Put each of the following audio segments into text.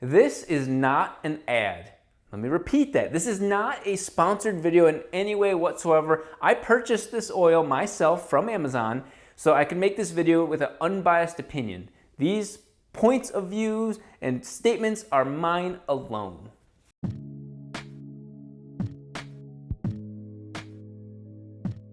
This is not an ad. Let me repeat that. This is not a sponsored video in any way whatsoever. I purchased this oil myself from Amazon so I can make this video with an unbiased opinion. These points of views and statements are mine alone.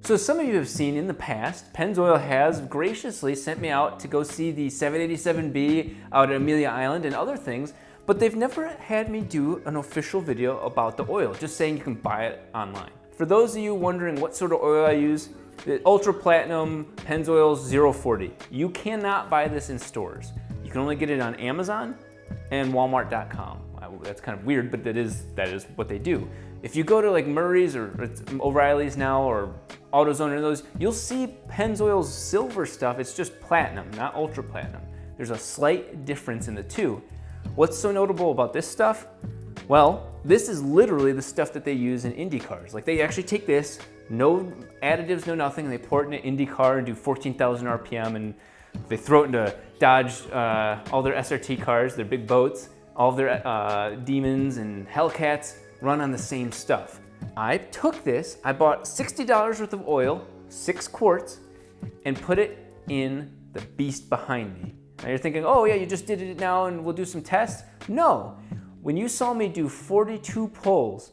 So some of you have seen in the past, Pennzoil has graciously sent me out to go see the 787B out at Amelia Island and other things, but they've never had me do an official video about the oil, just saying you can buy it online. For those of you wondering what sort of oil I use, the Ultra Platinum Pennzoil 040. You cannot buy this in stores. You can only get it on Amazon and Walmart.com. That's kind of weird, but that is what they do. If you go to like Murray's or O'Reilly's now or AutoZone or those, you'll see Pennzoil's silver stuff. It's just platinum, not ultra platinum. There's a slight difference in the two. What's so notable about this stuff? Well, this is literally the stuff that they use in Indy cars. Like they actually take this, no additives, no nothing, and they pour it in an Indy car and do 14,000 RPM, and they throw it into Dodge, all their SRT cars, their big boats, all their Demons and Hellcats run on the same stuff. I took this, I bought $60 worth of oil, 6 quarts, and put it in the beast behind me. Now you're thinking, oh yeah, you just did it now and we'll do some tests. No, when you saw me do 42 pulls,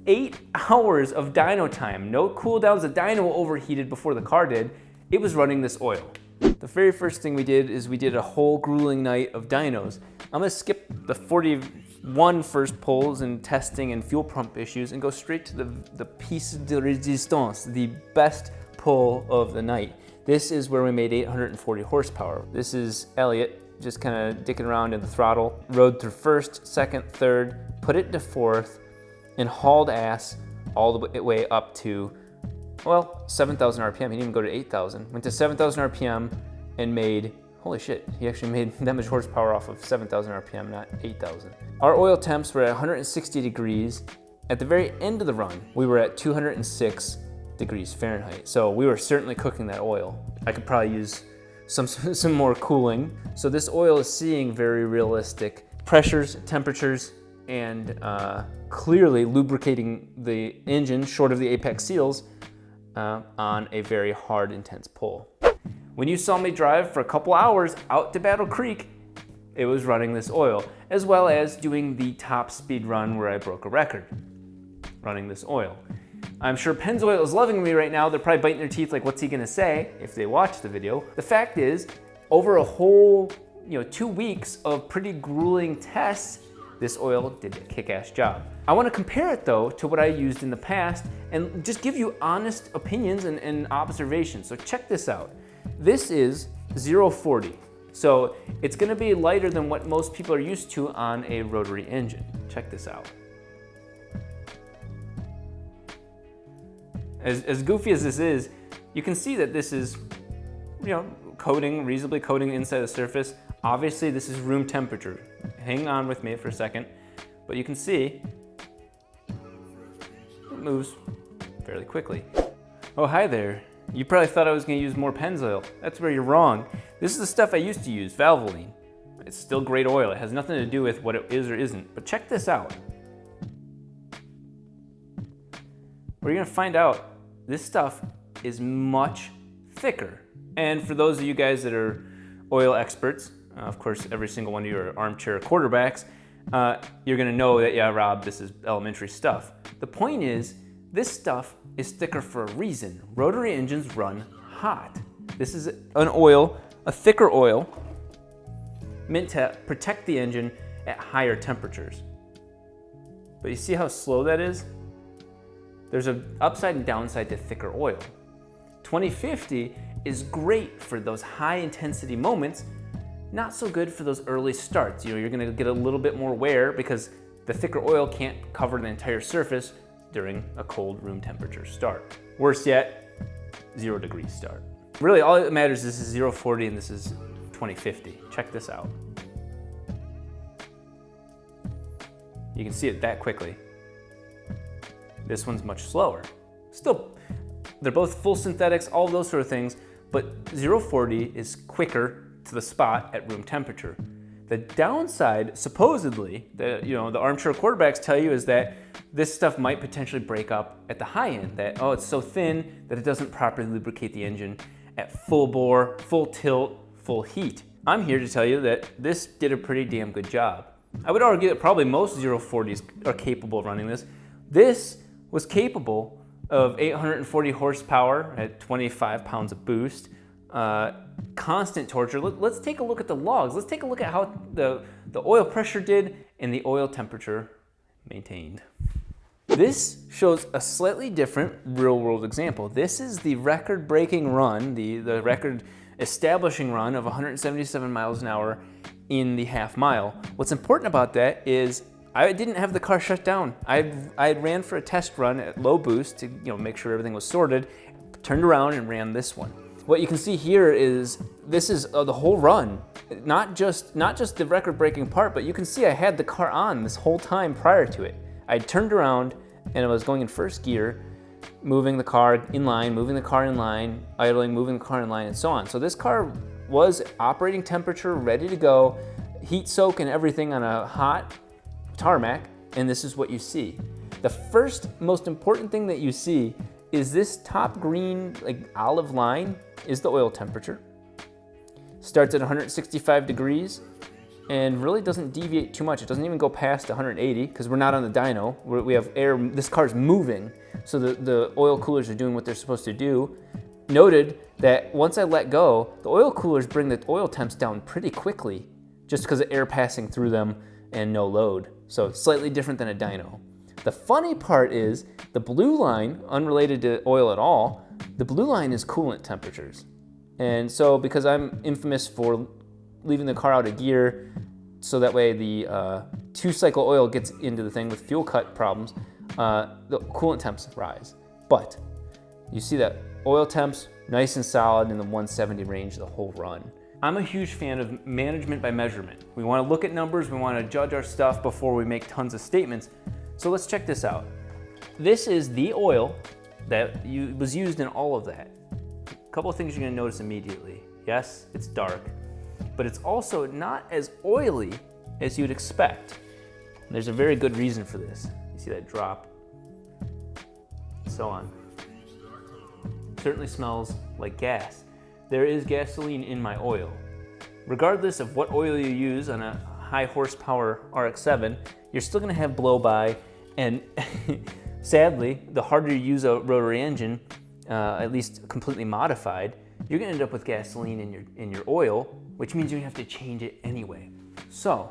8 hours of dyno time, no cool downs, the dyno overheated before the car did, it was running this oil. The very first thing we did is we did a whole grueling night of dynos. I'm gonna skip the 41 first pulls and testing and fuel pump issues and go straight to the piece de résistance, the best pull of the night. This is where we made 840 horsepower. This is Elliot just kind of dicking around in the throttle, rode through first, second, third, put it to fourth, and hauled ass all the way up to, well, 7,000 RPM. He didn't even go to 8,000. Went to 7,000 RPM and made, holy shit, he actually made that much horsepower off of 7,000 RPM, not 8,000. Our oil temps were at 160 degrees. At the very end of the run, we were at 206 degrees Fahrenheit. So we were certainly cooking that oil. I could probably use some more cooling. So this oil is seeing very realistic pressures, temperatures, and clearly lubricating the engine short of the apex seals on a very hard, intense pull. When you saw me drive for a couple hours out to Battle Creek, it was running this oil, as well as doing the top speed run where I broke a record, running this oil. I'm sure Pennzoil is loving me right now. They're probably biting their teeth like, what's he gonna say if they watch the video? The fact is, over a whole 2 weeks of pretty grueling tests, this oil did a kick-ass job. I wanna compare it though to what I used in the past and just give you honest opinions and observations. So check this out. This is 040. So it's gonna be lighter than what most people are used to on a rotary engine. Check this out. As goofy as this is, you can see that this is, reasonably coating inside the surface. Obviously, this is room temperature. Hang on with me for a second, but you can see it moves fairly quickly. Oh, hi there. You probably thought I was gonna use more Pennzoil. That's where you're wrong. This is the stuff I used to use, Valvoline. It's still great oil. It has nothing to do with what it is or isn't, but check this out. We're gonna find out this stuff is much thicker. And for those of you guys that are oil experts, of course, every single one of you are armchair quarterbacks, you're gonna know that, yeah, Rob, this is elementary stuff. The point is, this stuff is thicker for a reason. Rotary engines run hot. This is an oil, a thicker oil, meant to protect the engine at higher temperatures. But you see how slow that is? There's an upside and downside to thicker oil. 2050 is great for those high intensity moments, not so good for those early starts. You're gonna get a little bit more wear because the thicker oil can't cover the entire surface during a cold room temperature start. Worse yet, 0 degree start. Really, all that matters is this is 040 and this is 2050. Check this out. You can see it that quickly. This one's much slower. Still, they're both full synthetics, all those sort of things, but 040 is quicker to the spot at room temperature. The downside, supposedly, the armchair quarterbacks tell you is that this stuff might potentially break up at the high end, that, oh, it's so thin that it doesn't properly lubricate the engine at full bore, full tilt, full heat. I'm here to tell you that this did a pretty damn good job. I would argue that probably most 040s are capable of running this. This was capable of 840 horsepower at 25 pounds of boost, constant torture. Let's take a look at the logs. Let's take a look at how the oil pressure did and the oil temperature maintained. This shows a slightly different real-world example. This is the record-breaking run, the record-establishing run of 177 miles an hour in the half mile. What's important about that is I didn't have the car shut down. I ran for a test run at low boost to make sure everything was sorted, turned around and ran this one. What you can see here is this is the whole run, not just the record-breaking part, but you can see I had the car on this whole time prior to it. I turned around and I was going in first gear, moving the car in line, moving the car in line, idling, moving the car in line, and so on. So this car was operating temperature, ready to go, heat soak and everything on a hot tarmac, and this is what you see. The first most important thing that you see is this top green olive line is the oil temperature. Starts at 165 degrees and really doesn't deviate too much. It doesn't even go past 180 because we're not on the dyno. We have air, this car's moving, so the oil coolers are doing what they're supposed to do. Noted that once I let go, the oil coolers bring the oil temps down pretty quickly just because of air passing through them and no load. So it's slightly different than a dyno. The funny part is the blue line, unrelated to oil at all, the blue line is coolant temperatures. And so because I'm infamous for leaving the car out of gear so that way the 2-cycle oil gets into the thing with fuel cut problems, the coolant temps rise. But you see that oil temps nice and solid in the 170 range the whole run. I'm a huge fan of management by measurement. We want to look at numbers, we want to judge our stuff before we make tons of statements. So let's check this out. This is the oil that was used in all of that. A couple of things you're going to notice immediately. Yes, it's dark, but it's also not as oily as you'd expect. And there's a very good reason for this. You see that drop, and so on. Certainly smells like gas. There is gasoline in my oil. Regardless of what oil you use on a high horsepower RX-7, you're still going to have blow by, and sadly, the harder you use a rotary engine, at least completely modified, you're going to end up with gasoline in your oil, which means you have to change it anyway. So,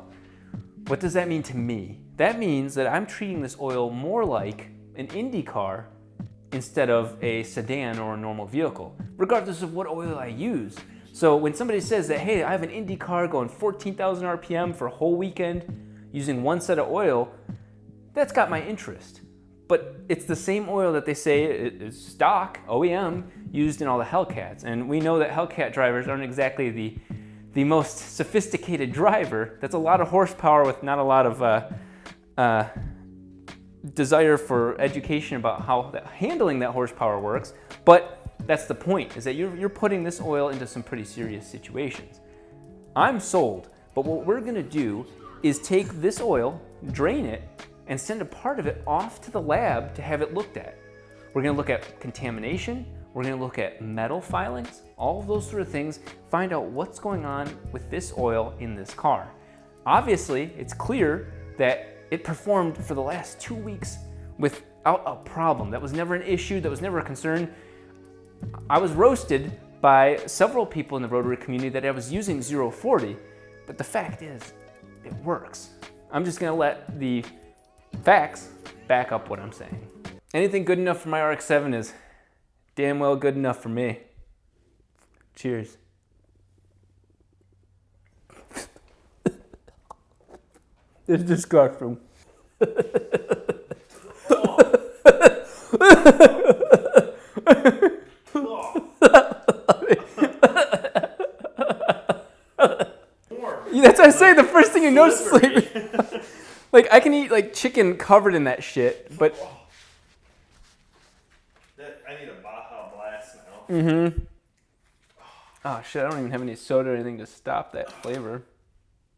what does that mean to me? That means that I'm treating this oil more like an Indy car instead of a sedan or a normal vehicle, regardless of what oil I use. So when somebody says that, hey, I have an Indy car going 14,000 RPM for a whole weekend using one set of oil, that's got my interest. But it's the same oil that they say is stock, OEM, used in all the Hellcats. And we know that Hellcat drivers aren't exactly the most sophisticated driver. That's a lot of horsepower with not a lot of desire for education about how handling that horsepower works. But that's the point, is that you're putting this oil into some pretty serious situations. I'm sold, but what we're gonna do is take this oil, drain it, and send a part of it off to the lab to have it looked at. We're gonna look at contamination, we're gonna look at metal filings, all of those sort of things, find out what's going on with this oil in this car. Obviously, it's clear that it performed for the last 2 weeks without a problem. That was never an issue, that was never a concern. I was roasted by several people in the rotary community that I was using 040, but the fact is, it works. I'm just gonna let the facts back up what I'm saying. Anything good enough for my RX-7 is damn well good enough for me. Cheers. It's disgusting. That's what I say, the first thing you notice is like I can eat like chicken covered in that shit, but I need a Baja Blast now. Mm-hmm. Oh shit, I don't even have any soda or anything to stop that flavor.